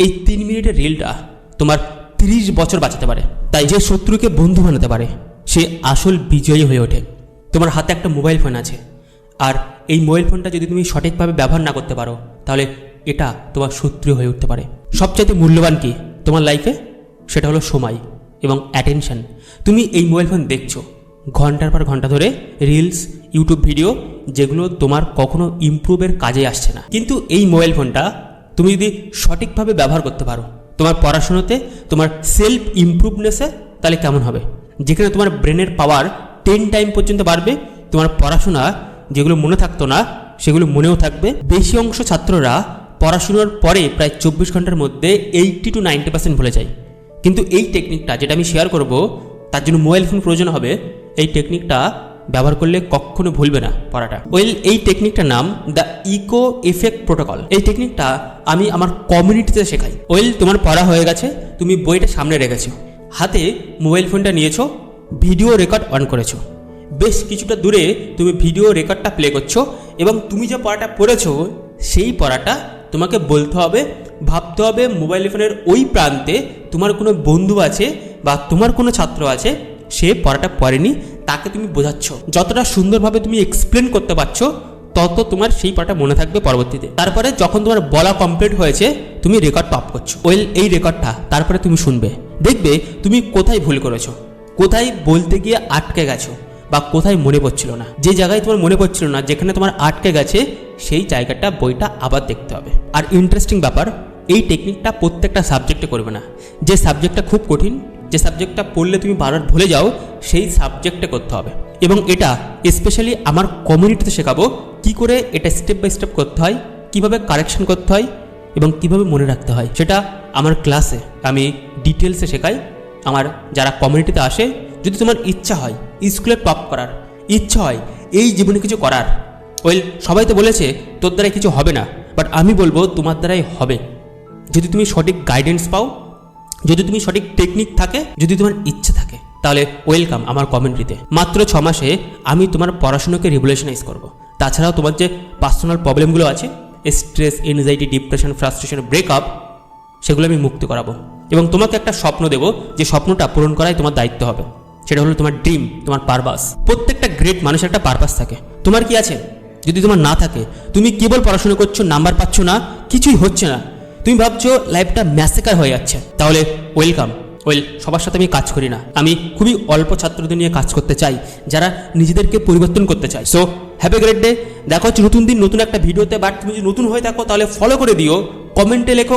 এই 3 মিনিটের রিলটা তোমার 30 বছর বাঁচাতে পারে। তাই যে শত্রুকে বন্ধু বানাতে পারে সে আসল বিজয়ী হয়ে ওঠে। তোমার হাতে একটা মোবাইল ফোন আছে, আর এই মোবাইল ফোনটা যদি তুমি সঠিকভাবে ব্যবহার না করতে পারো তাহলে এটা তোমার শত্রু হয়ে উঠতে পারে। সবচাইতে মূল্যবান কি তোমার লাইফে? সেটা হলো সময় এবং অ্যাটেনশন। তুমি এই মোবাইল ফোন দেখছো ঘন্টার পর ঘন্টা ধরে, রিলস, ইউটিউব ভিডিও, যেগুলো তোমার কখনো ইমপ্রুভের কাজে আসছে না। কিন্তু এই মোবাইল ফোনটা তুমি যদি সঠিকভাবে ব্যবহার করতে পারো তোমার পড়াশোনাতে, তোমার সেলফ ইমপ্রুভনেসে, তাহলে কেমন হবে? যেখানে তোমার ব্রেনের পাওয়ার 10 টাইম পর্যন্ত বাড়বে, তোমার পড়াশোনা যেগুলো মনে থাকতো না সেগুলো মনেও থাকবে। বেশি অংশ ছাত্ররা পড়াশোনার পরে প্রায় 24 ঘন্টার মধ্যে 80 to 90% ভুলে যায়। কিন্তু এই টেকনিকটা যেটা আমি শেয়ার করব, তার জন্য মোবাইল ফোন প্রয়োজন হবে। এই টেকনিকটা ব্যবহার করলে কখনো ভুলবে না পড়াটা। এই টেকনিকটার নাম দ্য ইকো এফেক্ট প্রোটোকল। এই টেকনিকটা আমি আমার কমিউনিটিতে শেখাই। তোমার পড়া হয়ে গেছে, তুমি বইটা সামনে রেখেছো, হাতে মোবাইল ফোনটা নিয়েছো, ভিডিও রেকর্ড অন করেছো, বেশ কিছুটা দূরে তুমি ভিডিও রেকর্ডটা প্লে করছো এবং তুমি যে পড়াটা পড়েছো সেই পড়াটা তোমাকে বলতে হবে, ভাবতে হবে মোবাইল ফোনের ওই প্রান্তে তোমার কোনো বন্ধু আছে বা তোমার কোনো ছাত্র আছে, সে পড়াটা পড়েনি, তাকে তুমি বোঝাচ্ছ। যতটা সুন্দরভাবে তুমি এক্সপ্লেন করতে পারছো তত তোমার সেই পড়াটা মনে থাকবে পরবর্তীতে। তারপরে যখন তোমার বলা কমপ্লিট হয়েছে তুমি রেকর্ডটা অফ করছো। এই রেকর্ডটা তারপরে তুমি শুনবে, দেখবে তুমি কোথায় ভুল করেছো, কোথায় বলতে গিয়ে আটকে গেছো বা কোথায় মনে পড়ছিল না। যে জায়গায় তোমার মনে পড়ছিল না, যেখানে তোমার আটকে গেছে, সেই জায়গাটা বইটা আবার দেখতে হবে। আর ইন্টারেস্টিং ব্যাপার, এই টেকনিকটা প্রত্যেকটা সাবজেক্টে করবে না। যে সাবজেক্টটা খুব কঠিন, যে সাবজেক্টটা পড়লে তুমি বারবার ভুলে যাও, সেই সাবজেক্টে করতে হবে। এবং এটা স্পেশালি আমার কমিউনিটিতে শেখাবো কি করে এটা স্টেপ বাই স্টেপ করতে হয়, কিভাবে কারেকশন করতে হয় এবং কিভাবে মনে রাখতে হয়। সেটা আমার ক্লাসে আমি ডিটেলসে শেখাই। আমার যারা কমিউনিটিতে আসে, যদি তোমার ইচ্ছা হয় স্কুলে টপ করার, ইচ্ছা হয় এই জীবনে কিছু করার, সবাই তো বলেছে তোর দ্বারাই কিছু হবে না, বাট আমি বলবো তোমার দ্বারাই হবে। যদি তুমি সঠিক গাইডেন্স পাও, যদি তুমি সঠিক টেকনিক থাকে, যদি তোমার ইচ্ছে থাকে, তাহলে ওয়েলকাম আমার কমিউনিটিতে। মাত্র 6 মাসে আমি তোমার পড়াশোনাকে রিভলিউশনাইজ করব। তাছাড়াও তোমার যে পার্সোনাল প্রবলেমগুলো আছে, stress, anxiety, depression, frustration, breakup, সেগুলো আমি মুক্তি করাবো। এবং তোমাকে একটা স্বপ্ন দেবো, যে স্বপ্নটা পূরণ করাই তোমার দায়িত্ব হবে। সেটা হলো তোমার ড্রিম, তোমার পারপাস। প্রত্যেকটা গ্রেট মানুষের একটা পারপাস থাকে। তোমার কি আছে? যদি তোমার না থাকে, তুমি কেবল পড়াশোনা করছো, নাম্বার পাচ্ছ না, কিছুই হচ্ছে না, তুমি ভাবছো লাইফটা ম্যাসেকার হয়ে যাচ্ছে, তাহলে ওয়েলকাম। সবার সাথে আমি কাজ করি না, আমি খুবই অল্প ছাত্রদের নিয়ে কাজ করতে চাই যারা নিজেদেরকে পরিবর্তন করতে চায়। So have a great day. দেখা হচ্ছে নতুন দিন নতুন একটা ভিডিওতে। বাট তুমি যদি নতুন হয়ে থাকো তাহলে ফলো করে দিও, কমেন্টে লেখো